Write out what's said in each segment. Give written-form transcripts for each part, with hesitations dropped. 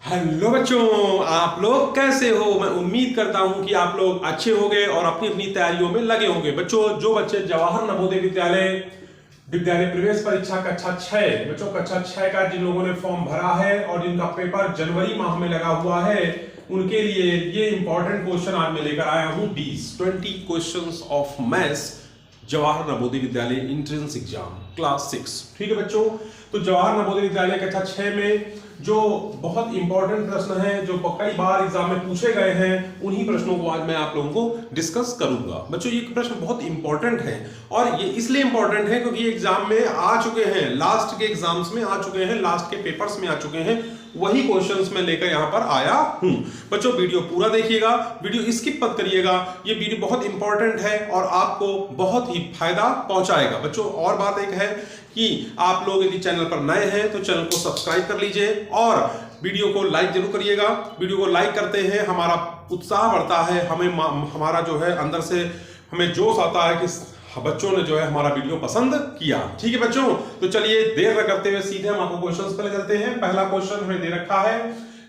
Hello बच्चों, आप लोग कैसे हो। मैं उम्मीद करता हूं कि आप लोग अच्छे होंगे और अपनी अपनी तैयारियों में लगे होंगे। बच्चों, जो बच्चे जवाहर नवोदय विद्यालय विद्यालय प्रवेश परीक्षा कक्षा 6 बच्चों कक्षा 6 का जिन लोगों ने फॉर्म भरा है और जिनका पेपर जनवरी माह में लगा हुआ है, उनके लिए ये इंपॉर्टेंट क्वेश्चन आज मैं लेकर आया हूं। 20 questions of maths Jawahar Navodaya Vidyalaya entrance exam class 6। ठीक है बच्चों, तो जवाहर नवोदय विद्यालय कक्षा 6 में जो बहुत इंपॉर्टेंट प्रश्न है, जो कई बार एग्जाम में पूछे गए हैं, उन्हीं प्रश्नों को आज मैं आप लोगों को डिस्कस करूंगा। बच्चों, ये प्रश्न बहुत इंपॉर्टेंट है और ये इसलिए इंपॉर्टेंट है क्योंकि एग्जाम में आ चुके हैं, लास्ट के एग्जाम्स में आ चुके हैं, लास्ट के पेपर्स में आ चुके हैं। वही क्वेश्चंस मैं लेकर यहां पर आया हूं। बच्चों, वीडियो पूरा देखिएगा, वीडियो स्किप मत करिएगा। ये वीडियो बहुत इंपॉर्टेंट है और आपको बहुत ही फायदा पहुंचाएगा। बच्चों, और बात एक है कि आप लोग यदि चैनल पर नए हैं तो चैनल को सब्सक्राइब कर लीजिए और वीडियो को लाइक जरूर करिएगा। वीडियो को लाइक करते हैं हमारा उत्साह बढ़ता है, हमें हमारा जो है अंदर से हमें जोश आता है कि बच्चों ने जो है हमारा वीडियो पसंद किया। ठीक है बच्चों, तो चलिए देर न करते हुए सीधे हम आपको क्वेश्चंस पर चलते हैं। पहला क्वेश्चन हमें दे रखा है,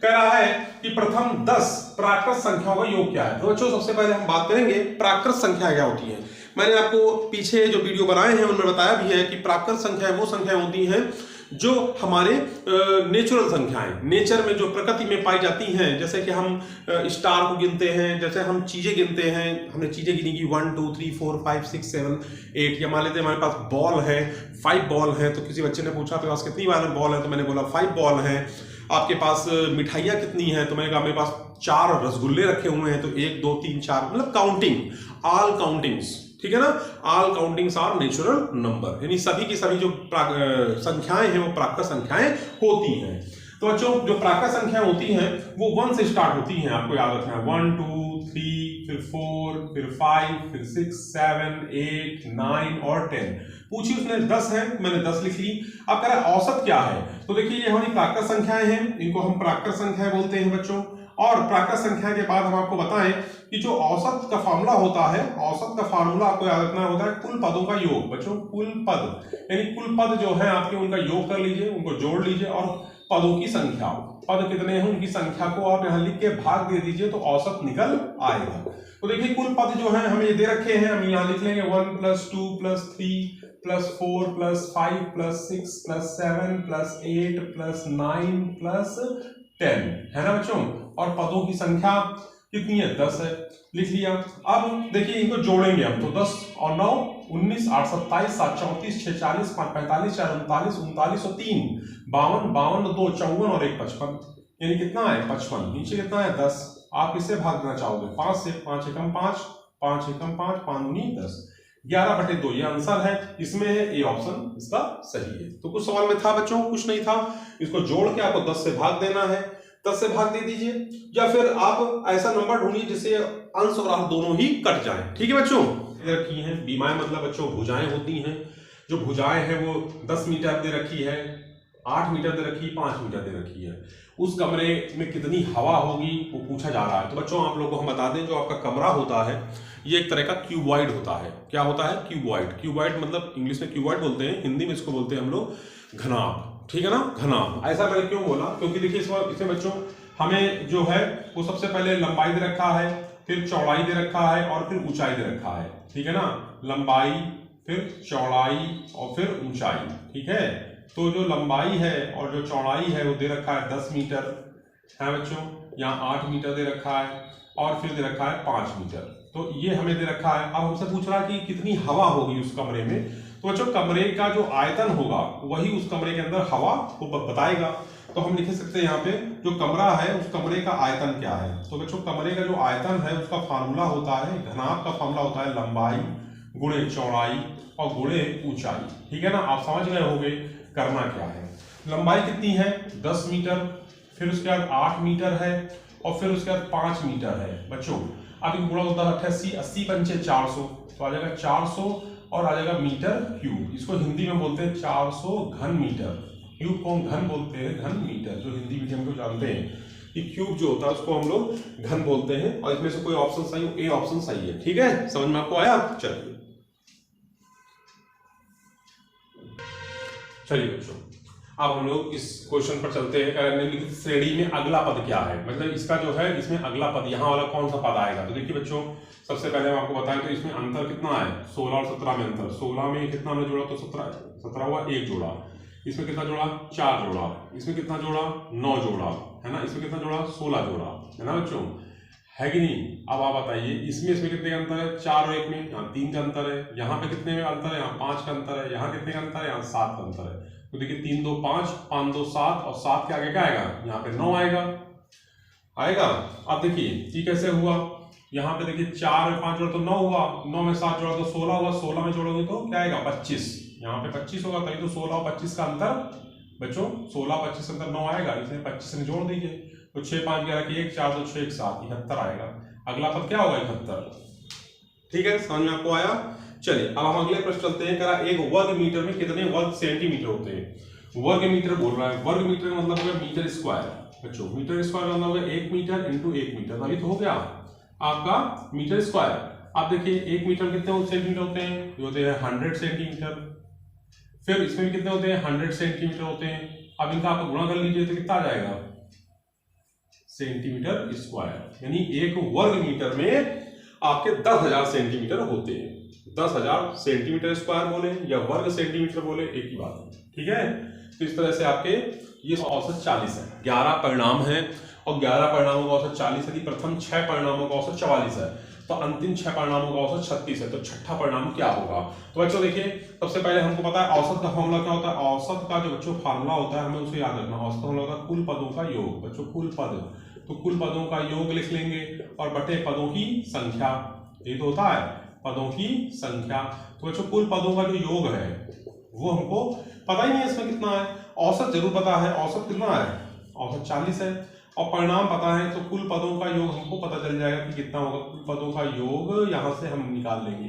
कह रहा है कि प्रथम 10 प्राकृत संख्याओं का योग क्या है। तो बच्चों, सबसे पहले हम बात करेंगे प्राकृत संख्या क्या होती है। मैंने आपको पीछे जो वीडियो बनाए हैं उनमें बताया भी है कि प्राकृत संख्याएं वो संख्याएं होती हैं जो हमारे नेचुरल संख्याएं, नेचर में जो प्रकृति में पाई जाती हैं। जैसे कि हम स्टार को गिनते हैं, जैसे हम चीजें गिनते हैं, हमने चीजें गिनी की 1 2 3 4 5 6 7 8, या मान लेते हैं हमारे पास बॉल है, 5 बॉल है। तो किसी बच्चे ने पूछा आपके पास कितनी बॉल है, तो मैंने बोला 5 बॉल है। आपके पास मिठाइयाँ कितनी है, तो मैंने कहा मेरे पास 4 रसगुल्ले रखे हुए हैं। तो 1 2 3 4, मतलब काउंटिंग, ऑल काउंटिंग्स, ठीक है ना। All countings are natural number, यानी सभी की सभी जो संख्याएं हैं वो प्राकृत संख्याएं होती हैं। तो बच्चों, जो प्राकृत संख्याएं होती हैं वो 1 से स्टार्ट होती हैं, आपको याद रखना है। 1 2 3, फिर 4, फिर 5, फिर 6 7 8 9 और 10। पूछी उसने 10 है, मैंने 10 लिख ली। अब कह रहा है औसत क्या है, तो देखिए ये हमारी प्राकृत संख्याएं हैं, इनको हम प्राकृत संख्याएं बोलते हैं बच्चों। और प्राकृत संख्या के बाद हम आपको बताएं कि जो औसत का फार्मूला होता है, औसत का फार्मूला आपको याद रखना होता है कुल पदों का योग। बच्चों, कुल पद यानी कुल पद जो है आपके, उनका योग कर लीजिए, उनको जोड़ लीजिए और पदों की संख्या, पद कितने हैं उनकी संख्या को आप यहां लिख के भाग दे दीजिए तो औसत निकल आएगा। तो देखिए कुल पद जो है हमें ये दे रखे हैं, हम यहां लिख लेंगे 1 + 2 + 3 + 4 + 5 + 6 + 7 + 8 + 9 + 10 है ना बच्चों। और पदों की संख्या कितनी है, 10 है, लिख लिया। अब देखिए इनको जोड़ेंगे हम, तो 10 और 9 19, 8 27, 7 34, 6 40, 5 45, 4 39, 39 और 3 52, 52 2 54 और 1 55, यानी कितना है 55। नीचे कितना है 10। आप किससे भाग देना चाहोगे, 5 से। 5 एकम 5, 5 एकम 5, 5 दूनी 10, 11/2 ये आंसर है। इसमें ए ऑप्शन इसका सही है। तो कुछ सवाल में था बच्चों, कुछ नहीं था। इसको जोड़ के आपको 10 से भाग देना है, 10 से भाग दे दीजिए, या फिर आप ऐसा नंबर ढूंढिए जिससे अंश और आंश दोनों ही कट जाएं। ठीक है बच्चों, रखी हैं बीमाएं, मतलब बच्चों भुजाएं होती हैं। जो भुजाएं हैं वो 10 मीटर दे रखी है, 8 मीटर दे रखी है, 5 मीटर दे रखी है। उस कमरे में कितनी हवा होगी वो पूछा जा रहा है। तो बच्चों आप लोगों को हम बता दें, जो आपका कमरा होता है ये एक तरह का क्यूबॉइड होता है। क्या होता है, क्यूबॉइड। क्यूबॉइड मतलब इंग्लिश में क्यूबॉइड बोलते हैं, हिंदी में इसको बोलते हैं हम लोग घनाभ। ठीक है ना, घनाभ। ऐसा मैंने क्यों बोला, क्योंकि देखिए इसमें बच्चों हमें जो है वो सबसे पहले लंबाई दे रखा है, फिर चौड़ाई दे रखा है और फिर ऊंचाई दे रखा है। ठीक है ना, लंबाई, फिर चौड़ाई और फिर ऊंचाई। ठीक है, तो जो लंबाई है और जो चौड़ाई है वो दे रखा है 10 मीटर है बच्चों। यहाँ 8 मीटर दे रखा है और फिर दे रखा है 5 मीटर। तो ये हमें दे रखा है। अब हमसे पूछ रहा है कि कितनी हवा होगी उस कमरे में। तो बच्चों कमरे का जो आयतन होगा वही उस कमरे के अंदर हवा को बताएगा। तो हम लिख सकते हैं यहाँ पे जो कमरा है उस कमरे का आयतन क्या है। तो बच्चों कमरे का जो आयतन है उसका फार्मूला होता है, घनाभ का फार्मूला होता है लंबाई गुणे चौड़ाई और गुणे ऊंचाई। ठीक है ना, आप समझ गए होंगे करना क्या है। लंबाई कितनी है 10 मीटर, फिर उसके बाद 8 मीटर है और फिर उसके बाद 5 मीटर है बच्चों। अब एक गुणा होता है 88, 80 पंचे 400, तो आ जाएगा 400 और आ जाएगा मीटर क्यूब। इसको हिंदी में बोलते हैं 400 घन मीटर। क्यूब को हम घन बोलते हैं, घन मीटर, जो हिंदी मीडियम को जानते हैं कि क्यूब जो होता है उसको हम लोग घन बोलते हैं। और इसमें से कोई ऑप्शन सही, ए ऑप्शन सही है। ठीक है, समझ में आपको आया। चलिए बच्चों, अब हम लोग इस क्वेश्चन पर चलते हैं। निम्नलिखित श्रेणी में अगला पद क्या है, मतलब इसका जो है इसमें अगला पद यहाँ वाला कौन सा पद आएगा। तो देखिए बच्चों, सबसे पहले हम आपको बताएं तो इसमें अंतर कितना है, 16 और 17 में अंतर। 16 में कितना हमने जोड़ा तो 17 हुआ, 1 जोड़ा। इसमें कितना जोड़ा, 4 जोड़ा। इसमें कितना जोड़ा, 9 जोड़ा, है ना। इसमें कितना जोड़ा, 16 जोड़ा, है ना बच्चों, है कि नहीं। अब आप बताइए इसमें कितने का अंतर है, 4 और 1 में, यहाँ 3 का अंतर है। यहाँ पे कितने में अंतर है, यहाँ 5 का अंतर है। यहाँ कितने का अंतर है, यहाँ 7 का अंतर है। तो देखिए 3 2 5, 5 2 7, और 7 के आगे क्या आएगा, यहाँ पे 9 आएगा। अब देखिए ये कैसे हुआ, यहाँ पे देखिए 4 में 5 जोड़ा तो 9 हुआ, 9 में 7 जोड़ा तो 16 हुआ, 16 में जोड़ोगे तो क्या आएगा, 25। यहाँ पे 25 होगा, तभी तो 16 और 25 का अंतर बच्चों, 16 25 अंतर 9 आएगा, इसमें 25 में जोड़ दीजिए तो 6 5 11 की 1 4 2 6 1 7 71 आएगा। अगला पद क्या होगा, 71। ठीक है, समझ में आपको आया। चलिए अब हम अगले प्रश्न चलते हैं। करा एक वर्ग मीटर में कितने वर्ग सेंटीमीटर होते हैं। वर्ग मीटर बोल रहा है, वर्ग मीटर का मतलब हो गया मीटर स्क्वायर। बच्चों मीटर स्क्वायर मतलब हो गया 1 मीटर इंटू 1 मीटर, अभी तो हो गया आपका मीटर स्क्वायर। आप देखिए 1 मीटर कितने सेंटीमीटर होते हैं, ये होते हैं 100 सेंटीमीटर। फिर इसमें भी कितने होते हैं, 100 सेंटीमीटर होते हैं। अब इनका आप गुणा कर लीजिए तो कितना आ जाएगा, सेंटीमीटर स्क्वायर। यानी एक वर्ग मीटर में आपके 10,000 सेंटीमीटर होते हैं। 10,000 सेंटीमीटर स्क्वायर बोले या वर्ग सेंटीमीटर बोले, एक ही बात है। ठीक है, तो इस तरह से आपके ये औसत 40 है। 11 परिणाम है और 11 परिणामों का औसत 40 है। प्रथम 6 परिणामों का औसत 44 है तो अंतिम 6 परिणामों का औसत 36 है। तो छठा परिणाम क्या होगा। तो बच्चों देखिए सबसे पहले हमको पता है औसत का फॉर्मूला क्या होता है। औसत का जो बच्चों फॉर्मूला होता है हमें उसे याद रखना। औसत फॉर्मूला होता है कुल पदों का योग। बच्चों कुल पद, तो कुल पदों का योग लिख लेंगे और बटे पदों की संख्या, ये तो होता है पदों की संख्या। तो बच्चों कुल पदों का जो योग है वो हमको पता ही नहीं है इसमें कितना है। औसत जरूर पता है, औसत कितना है, औसत 40 है। और परिणाम पता है तो कुल पदों का योग हमको पता चल जाएगा कि कितना होगा। कुल पदों का योग यहाँ से हम निकाल लेंगे।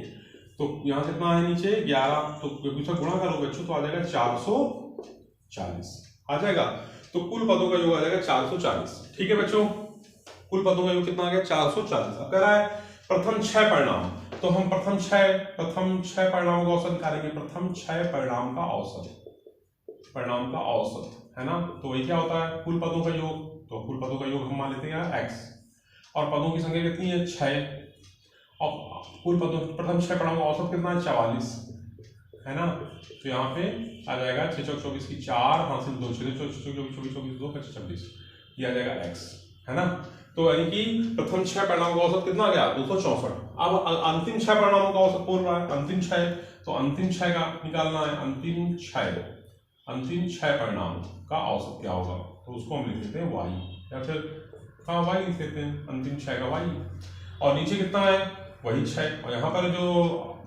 तो यहाँ से कितना है नीचे 11, तो गुणा करो बच्चों तो आ जाएगा 440 आ जाएगा। तो कुल पदों का योग आ जाएगा 440। ठीक है बच्चों, कुल पदों का योग कितना आ गया 440। अब कह रहा है प्रथम 6 परिणाम, तो हम प्रथम 6 परिणामों का औसत निकालेंगे। प्रथम 6 परिणाम का औसत है ना। तो वही क्या होता है कुल पदों का योग। तो कुल पदों का योग हम मान लेते हैं x, और पदों की संख्या कितनी है 6, और कुल पदों प्रथम 6 परिणामों का औसत कितना है 44 है ना। तो यहाँ पे आ जाएगा 6 चौक 24 की 4 हासिल 2 6 24 2 26 ये आ जाएगा x है ना। तो यानी कि प्रथम 6 परिणामों का औसत कितना गया 264। अब अंतिम 6 परिणामों का औसत बोल रहा है, अंतिम 6, तो अंतिम 6 का निकालना है। अंतिम 6 परिणाम का औसत क्या होगा, तो उसको हम लिख देते हैं y, या फिर कहाँ y लिख देते हैं, अंतिम 6 का y। और नीचे कितना है वही 6, और यहाँ पर जो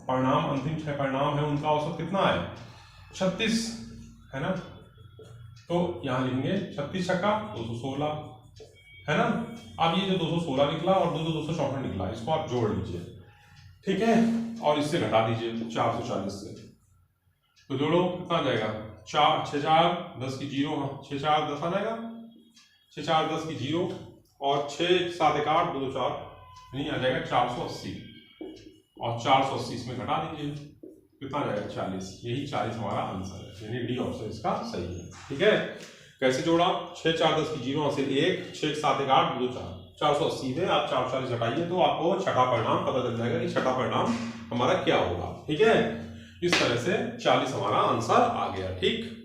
परिणाम अंतिम 6 परिणाम है उनका औसत कितना है 36 है ना। तो यहाँ लिखेंगे 36 छक्का 216 है ना। अब ये जो 216 निकला और 264 निकला, इसको आप जोड़ लीजिए ठीक है, और इससे घटा दीजिए 440 से। तो जोड़ो कितना आ जाएगा 4 6 4 10 की 0, 6 4 10 आ जाएगा, 6 4 10 की 0, और 6 7 1 8 2 4 नहीं आ जाएगा 480, और 480 इसमें घटा दीजिए कितना आ जाएगा 40। यही 40 हमारा आंसर है, यानी डी ऑप्शन इसका सही है। ठीक है, कैसे जोड़ा 6 4 10 की 0 हासिल 1, 6 7 1 8 2 4 480 में आप 440 घटाइए तो आपको छठा परिणाम पता चल जाएगा कि छठा परिणाम हमारा क्या होगा। ठीक है, इस तरह से 40 हमारा आंसर आ गया। ठीक,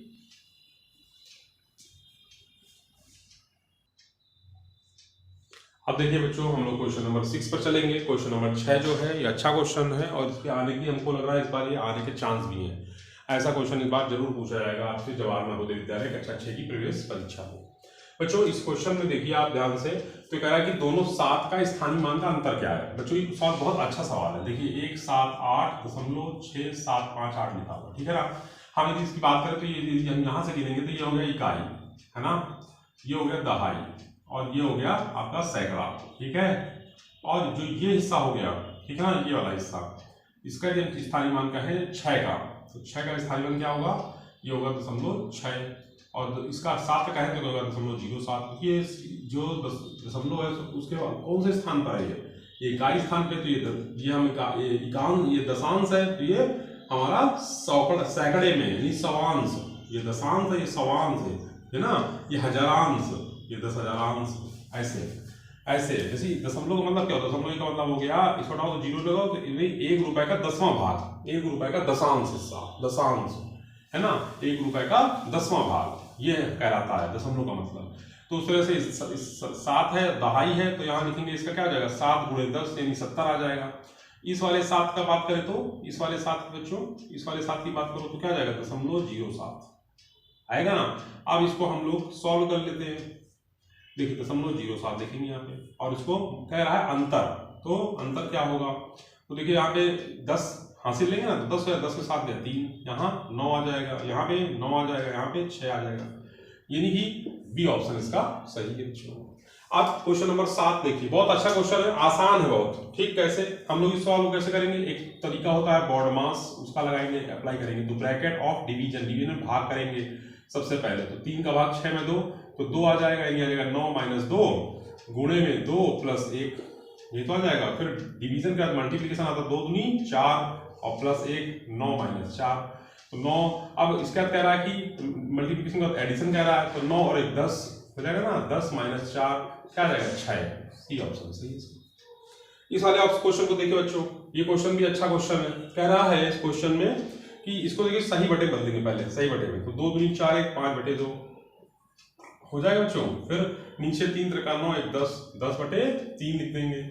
अब देखिए बच्चों हम लोग क्वेश्चन नंबर 6 पर चलेंगे। क्वेश्चन नंबर 6 जो है ये अच्छा क्वेश्चन है और इसके आने की हमको लग रहा है इस बार ये आने के चांस भी हैं। ऐसा क्वेश्चन इस बार जरूर पूछा जाएगा आपसे जवाहर नवोदय विद्यालय कक्षा 6 की प्रवेश परीक्षा में। बच्चों इस क्वेश्चन में देखिए आप ध्यान से, तो कह रहा है कि दोनों 7 का स्थानीय मान का अंतर क्या है। बच्चों ये सवाल बहुत अच्छा सवाल है। देखिए 178.675 लिखा हुआ, ठीक है ना। हम यदि इसकी बात करें तो ये हम यहाँ से गिनेंगे तो ये हो गया इकाई है ना, ये हो गया दहाई, और ये हो गया आपका सैकड़ा। ठीक है, और जो ये हिस्सा हो गया ठीक है ना, ये वाला हिस्सा, इसका जब स्थानीय मान का है 6 का, तो 6 का स्थानीय मान क्या होगा, ये होगा 0.6, और इसका 7 का कहें तो होगा 0.07। ये जो दशमलव है उसके कौन से स्थान पर है, ये इकाई स्थान पे, तो ये हम ये दशांश है, तो ये हमारा सैकड़े में यानी सवांश, ये दशांश है, ये सवांश है ना, ये हजारांश, ये 10,000अंश, ऐसे ऐसे। जैसे दशमलव का मतलब क्या होता है, दशमलव का मतलब हो गया, इसको हटाओ तो जीरो लगाओ तो 1 रुपए का 10वां भाग, 1 रुपए का दशांश हिस्सा, दशांश है ना, 1 रुपए का 10वां भाग, ये कहलाता है दशमलव का मतलब। तो उस तरह से 7 है, दहाई है, तो यहाँ लिखेंगे इसका क्या हो जाएगा, 7 × 10 यानी 70 आ जाएगा। इस वाले 7 का बात करें तो, इस वाले 7 बच्चों, इस वाले 7 की बात करो तो क्या आ जाएगा, 0.07 आएगा ना। अब इसको हम लोग सॉल्व कर लेते हैं। देखिए 0.07 देखेंगे यहाँ पे, और इसको कह रहा है अंतर, तो अंतर क्या होगा, तो देखिए यहाँ पे 10 हासिल लेंगे ना, तो 10 है, 10 के साथ गया 3, यहाँ 9 आ जाएगा, यहाँ पे 9 आ जाएगा, यहाँ पे 6 आ जाएगा, यानी कि बी ऑप्शन इसका सही है बच्चों। अब क्वेश्चन नंबर 7 देखिए, बहुत अच्छा क्वेश्चन है, आसान है बहुत। ठीक, कैसे हम लोग इस सवाल को कैसे करेंगे, एक तरीका होता है बॉड मास, उसका लगाएंगे, अप्लाई करेंगे, तो ब्रैकेट ऑफ डिवीजन, डिवीजन में भाग करेंगे सबसे पहले, तो 3 का भाग 6 में 2, तो 2 आ जाएगा, ये आ जाएगा 9 - 2 गुणे में 2 + 1, ये तो आ जाएगा। फिर डिवीजन का मल्टीप्लिकेशन आता है, 2 दूनी 4 और + 1 9 - 4, तो 9। अब इसका कह रहा है कि मल्टीप्लिकेशन का एडिशन कह रहा है, तो 9 और 1 10 हो जाएगा ना, 10 - 4 क्या जाएगा 6, सी ऑप्शन सही है। इस वाले आप क्वेश्चन को देखिए बच्चों, ये क्वेश्चन भी अच्छा क्वेश्चन है। कह रहा है इस क्वेश्चन में कि इसको देखिए सही बटे बदल देंगे पहले, सही बटे में, तो 2 दूनी 4 1 5/2 हो जाएगा बच्चों। फिर नीचे 3 × 9 1 10, 10/3 लिख देंगे,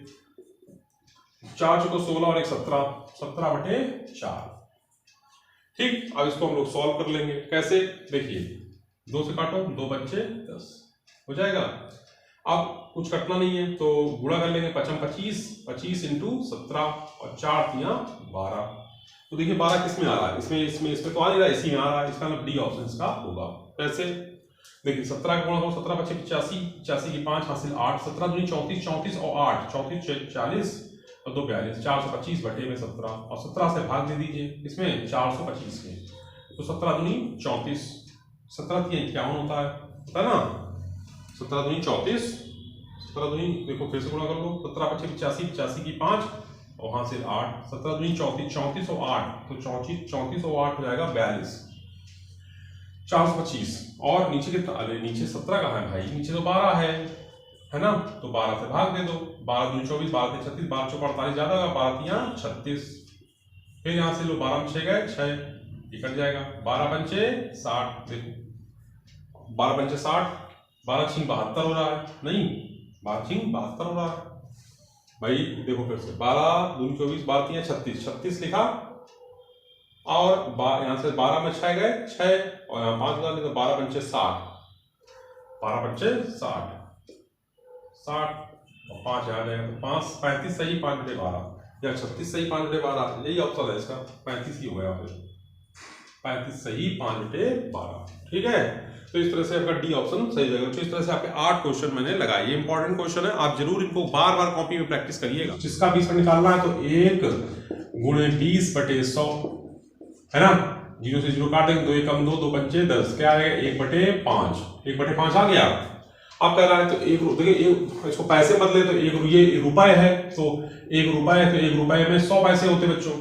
4 × 16 और 1 17, 17/4। ठीक, अब इसको हम लोग सॉल्व कर लेंगे। कैसे, देखिए 2 से काटो, 2 बच्चे 10 हो जाएगा। अब कुछ कटना नहीं है तो गुणा कर लेंगे, 5 × 25, 25 × 17 और 4 × 3 12। तो देखिए 12 किस में आ रहा है, इसमें तो आ नहीं रहा, इसी में आ रहा है, इसका मतलब डी ऑप्शन इसका होगा। कैसे, देखिए 17 का गुणा हो, 17 × 5 85, 85 की 5 हासिल 8, 17 दूनी 34, 34 और 8, 34 40 और 2 42, 425 बटे में 17, और 17 से भाग दे दीजिए इसमें 425 में, तो 17 दूनी 34, 17 3 51 होता है ना, 17 दूनी 34, 17 दूनी देखो फिर से गुणा कर लो, 17 × 5 85, 85 की 5 और हासिल 8, 17 दूनी 34, 34 और 8, तो 34 और 8 हो जाएगा 42, 425। और नीचे कितना, अरे नीचे 17 कहाँ है भाई, नीचे तो 12 है ना, तो 12 से भाग दे दो, 12 दूनी 24, 12 से 36, 12 × 4 48 ज्यादा होगा, 12 3 36, फिर यहाँ से लो 12 में 6 गए 6, ये कट जाएगा, 12 पंचे 60, देखो 12 पंचे 60, 12 × 72 हो रहा है, नहीं 12 × 72 हो रहा है भाई, देखो फिर से 12 दूनी 24, 12 3 36, 36 लिखा, और यहाँ से 12 में 6 गए 6, और यहाँ 5 डाले तो 12 पंचे 60, 12 पंचे 60 और 5 आ जाएगा, तो 35 सही 5/12 या 36 सही 5/12, यही ऑप्शन है इसका, 35 ही हो गया, फिर 35 सही 5/12। ठीक है, तो इस तरह से आपका डी ऑप्शन सही जाएगा। तो इस तरह से आपके 8 क्वेश्चन मैंने लगाए, ये इंपॉर्टेंट क्वेश्चन है, आप जरूर इनको बार बार कॉपी में प्रैक्टिस करिएगा। जिसका 20 पर निकालना है तो 1 × 20/100 है ना, 0 से 0 काट देंगे, 2 1 कम 2, 2 पंचे 10, क्या आएगा 1/5, 1/5 आ गया। अब कह रहा है तो 1 देखिए, इसको पैसे बदले तो 1 ये रुपए है, तो 1 रुपए है, तो 1 रुपए में 100 पैसे होते बच्चों,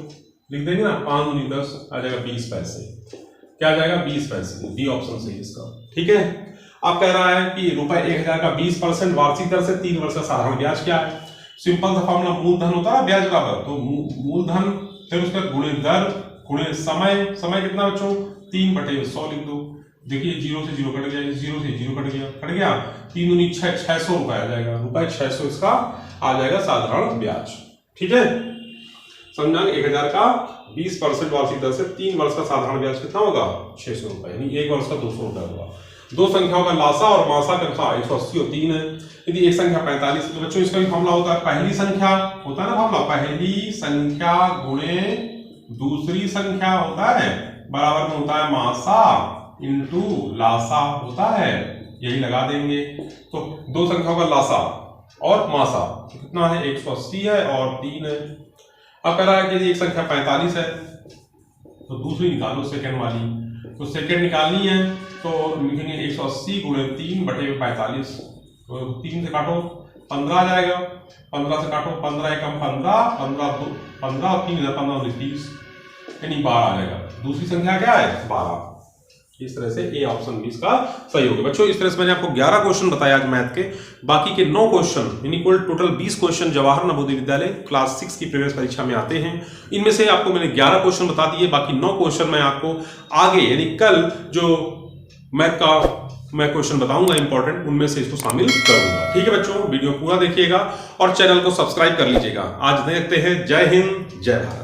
लिख देंगे ना, 5 दूनी 10 आ जाएगा 20 पैसे, क्या आ जाएगा 20 पैसे, डी ऑप्शन सही इसका। ठीक है, अब कह रहा है कि रुपए 1000 का 20% वार्षिक दर से 3 वर्ष का साधारण ब्याज क्या है। सिंपल सा फॉर्मूला, मूलधन होता है ब्याज बराबर, तो मूलधन फिर उसका गुणे दर गुणे समय, समय कितना बच्चों 3/100 लिख दो। देखिए 0 से 0 कट गया, 0 से 0 कट गया, 3 दूनी 6, 600 रुपए आ जाएगा, रुपए 600 इसका आ जाएगा साधारण ब्याज। ठीक है, समझा, 1000 का 20% वार्षिक दर से 3 वर्ष का साधारण ब्याज कितना होगा 600 रुपए, यानी 1 वर्ष का 200 रुपए होगा। दो संख्याओं का लासा और मासा का अनुसार 180 और 3 है, यदि एक संख्या 45, तो बच्चों इसका भी फॉर्मूला होता है, पहली संख्या होता है ना फॉर्मूला, पहली संख्या गुणे दूसरी संख्या होता है, बराबर में होता है मासा इंटू लासा होता है, यही लगा देंगे। तो दो संख्याओं का लासा और मासा कितना है 180 है और 3 है। अब कह रहा है कि यदि एक संख्या 45 है तो दूसरी निकालो सेकंड वाली, तो सेकंड निकालनी है तो लिखेंगे 180 गुणे 3/45, तो 3 से काटो 15 आ जाएगा, 15 से काटो 15 एकम 15, 15 और 3 15 30, यानी 12 आ जाएगा। दूसरी संख्या क्या है 12, इस तरह से ए ऑप्शन भी इसका सही हो गया। बच्चों इस तरह से मैंने आपको 11 क्वेश्चन बताया आज मैथ के, बाकी के 9 क्वेश्चन यानी कुल total 20 question Jawahar Navodaya Vidyalaya class 6 की प्रवेश परीक्षा में आते हैं। इनमें से आपको मैंने 11 क्वेश्चन बता दिए, बाकी 9 क्वेश्चन मैं आपको आगे यानी कल जो मैथ का मैं क्वेश्चन बताऊंगा इंपॉर्टेंट, उनमें से इसको शामिल करूंगा। ठीक है बच्चों, वीडियो पूरा देखिएगा और चैनल को सब्सक्राइब कर लीजिएगा। आज देखते हैं। जय हिंद, जय भारत।